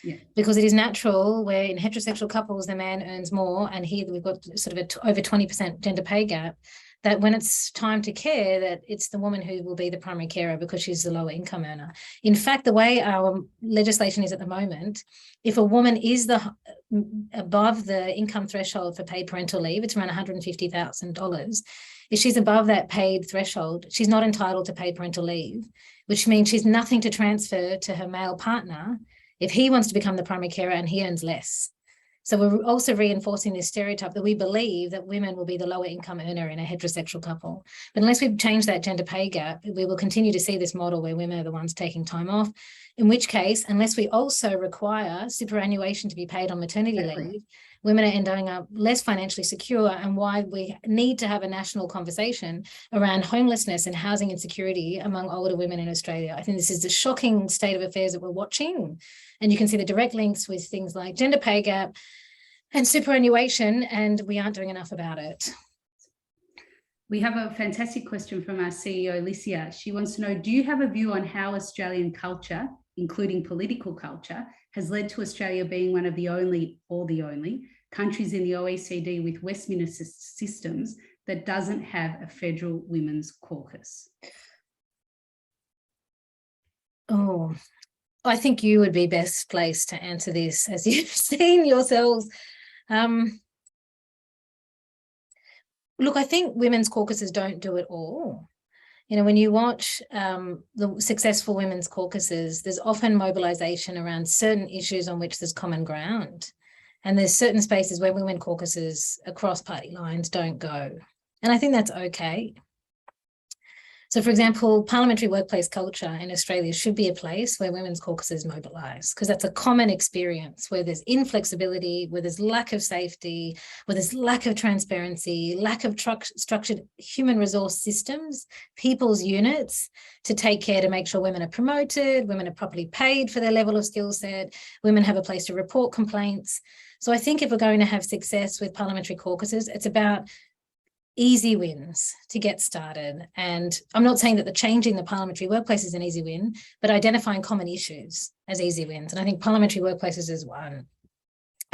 Yeah. Because it is natural where in heterosexual couples, the man earns more, and here we've got sort of over 20% gender pay gap, that when it's time to care, that it's the woman who will be the primary carer because she's the lower income earner. In fact, the way our legislation is at the moment, if a woman is above the income threshold for paid parental leave, it's around $150,000. If she's above that paid threshold, she's not entitled to paid parental leave, which means she's nothing to transfer to her male partner if he wants to become the primary carer and he earns less. So we're also reinforcing this stereotype that we believe that women will be the lower income earner in a heterosexual couple. But unless we change that gender pay gap, we will continue to see this model where women are the ones taking time off, in which case, unless we also require superannuation to be paid on maternity leave, women are ending up less financially secure, and why we need to have a national conversation around homelessness and housing insecurity among older women in Australia. I think this is the shocking state of affairs that we're watching. And you can see the direct links with things like gender pay gap and superannuation, and we aren't doing enough about it. We have a fantastic question from our CEO, Alicia. She wants to know, do you have a view on how Australian culture, including political culture, has led to Australia being one of the only, or the only, countries in the OECD with Westminster systems that doesn't have a federal women's caucus? Oh, I think you would be best placed to answer this, as you've seen yourselves. Look, I think women's caucuses don't do it all. You know, when you watch the successful women's caucuses, there's often mobilisation around certain issues on which there's common ground. And there's certain spaces where women caucuses across party lines don't go. And I think that's okay. So, for example, parliamentary workplace culture in Australia should be a place where women's caucuses mobilise, because that's a common experience where there's inflexibility, where there's lack of safety, where there's lack of transparency, lack of structured human resource systems, people's units to take care to make sure women are promoted, women are properly paid for their level of skill set, women have a place to report complaints. So I think if we're going to have success with parliamentary caucuses, it's about easy wins to get started. And I'm not saying that the changing the parliamentary workplace is an easy win, but identifying common issues as easy wins. And I think parliamentary workplaces is one.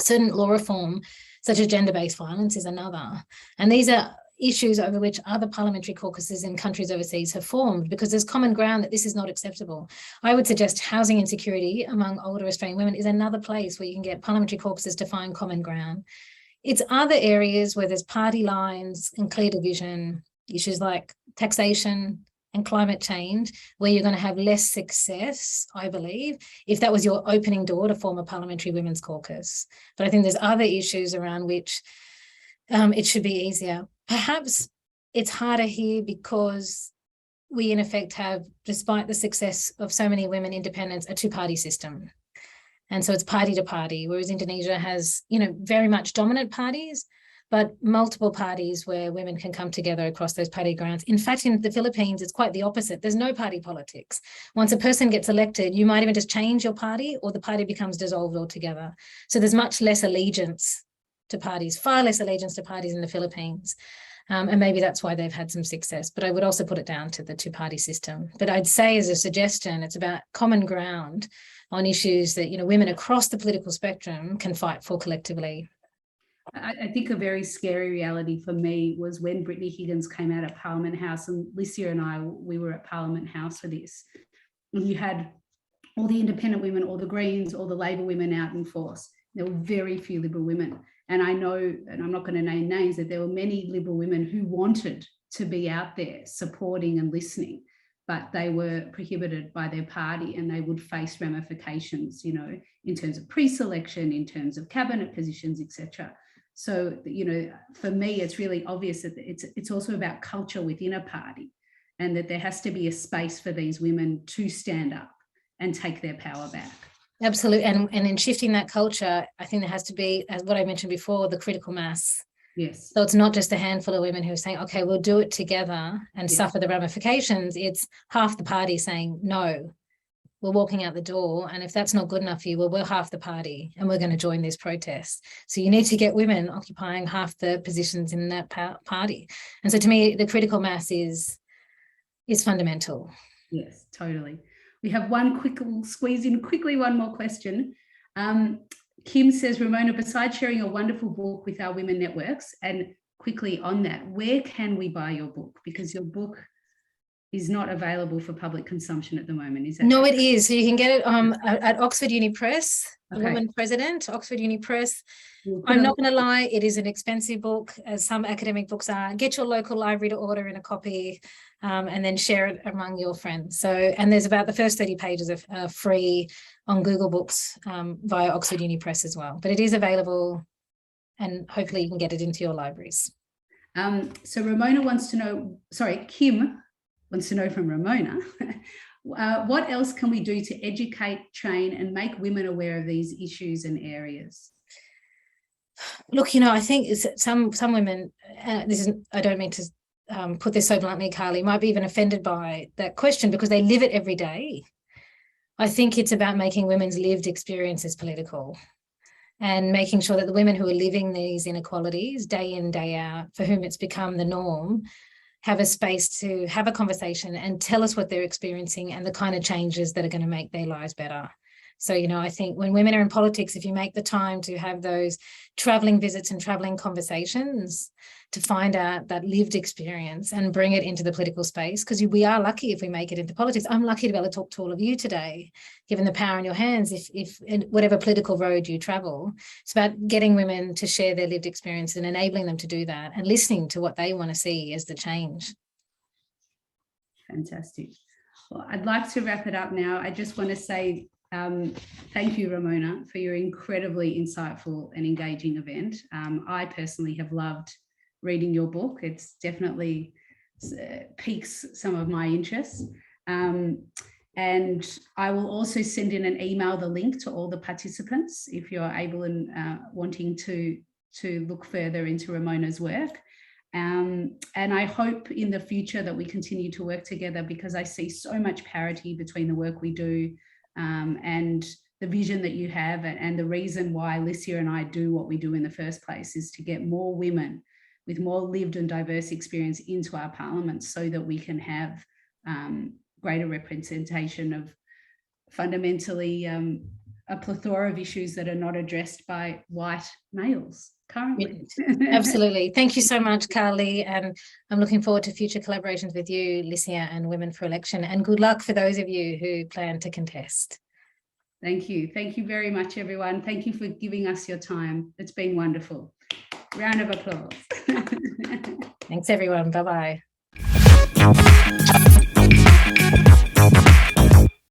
Certain law reform, such as gender-based violence, is another. And these are issues over which other parliamentary caucuses in countries overseas have formed, because there's common ground that this is not acceptable. I would suggest housing insecurity among older Australian women is another place where you can get parliamentary caucuses to find common ground. It's other areas where there's party lines and clear division, issues like taxation and climate change, where you're going to have less success, I believe, if that was your opening door to form a parliamentary women's caucus. But I think there's other issues around which it should be easier. Perhaps it's harder here because we, in effect, have, despite the success of so many women independents, a two-party system. And so it's party to party, whereas Indonesia has, you know, very much dominant parties, but multiple parties where women can come together across those party grounds. In fact, in the Philippines, it's quite the opposite. There's no party politics. Once a person gets elected, you might even just change your party, or the party becomes dissolved altogether. So there's much less allegiance to parties, far less allegiance to parties in the Philippines. And maybe that's why they've had some success. But I would also put it down to the two-party system. But I'd say, as a suggestion, it's about common ground on issues that, you know, women across the political spectrum can fight for collectively. I think a very scary reality for me was when Brittany Higgins came out at Parliament House, and Licia and I, we were at Parliament House for this. And you had all the independent women, all the Greens, all the Labor women out in force. There were very few Liberal women. And I know, and I'm not going to name names, that there were many Liberal women who wanted to be out there supporting and listening, but they were prohibited by their party, and they would face ramifications, you know, in terms of pre-selection, in terms of cabinet positions, etc. So, you know, for me, it's really obvious that it's also about culture within a party, and that there has to be a space for these women to stand up and take their power back. Absolutely. And in shifting that culture, I think there has to be, as what I mentioned before, the critical mass. Yes. So it's not just a handful of women who are saying, okay, we'll do it together and suffer the ramifications. It's half the party saying, no, we're walking out the door. And if that's not good enough for you, well, we're half the party and we're going to join this protest. So you need to get women occupying half the positions in that party. And so to me, the critical mass is fundamental. Yes, totally. We have one quick, we'll squeeze in quickly one more question. Kim says, Ramona, besides sharing a wonderful book with our women networks, and quickly on that, where can we buy your book? Because your book is not available for public consumption at the moment, is that? No, it is. So you can get it at Oxford Uni Press, the Okay. woman president, Oxford Uni Press. We'll I'm not going to lie, it is an expensive book, as some academic books are. Get your local library to order in a copy, and then share it among your friends. So, and there's about the first 30 pages of free on Google Books via Oxford Uni Press as well. But it is available, and hopefully you can get it into your libraries. So Ramona wants to know, sorry, Kim wants to know from Ramona, what else can we do to educate, train, and make women aware of these issues and areas? Look, you know, I think some women, I don't mean to put this so bluntly, Carly, might be even offended by that question because they live it every day. I think it's about making women's lived experiences political, and making sure that the women who are living these inequalities day in, day out, for whom it's become the norm, have a space to have a conversation and tell us what they're experiencing and the kind of changes that are going to make their lives better. So, I think when women are in politics, if you make the time to have those traveling visits and traveling conversations to find out that lived experience and bring it into the political space, because we are lucky if we make it into politics. I'm lucky to be able to talk to all of you today, given the power in your hands. If whatever political road you travel, it's about getting women to share their lived experience and enabling them to do that and listening to what they want to see as the change. Fantastic. Well, I'd like to wrap it up now. I just want to say thank you, Ramona, for your incredibly insightful and engaging event. I personally have loved reading your book. It's definitely piques some of my interests. And I will also send in an email, the link to all the participants, if you're able and wanting to look further into Ramona's work. And I hope in the future that we continue to work together, because I see so much parity between the work we do and the vision that you have, and the reason why Licia and I do what we do in the first place is to get more women with more lived and diverse experience into our parliament, so that we can have greater representation of fundamentally a plethora of issues that are not addressed by white males currently. Absolutely. Thank you so much, Carly. And I'm looking forward to future collaborations with you, Licia, and Women for Election. And good luck for those of you who plan to contest. Thank you. Thank you very much, everyone. Thank you for giving us your time. It's been wonderful. Round of applause. Thanks, everyone. Bye-bye.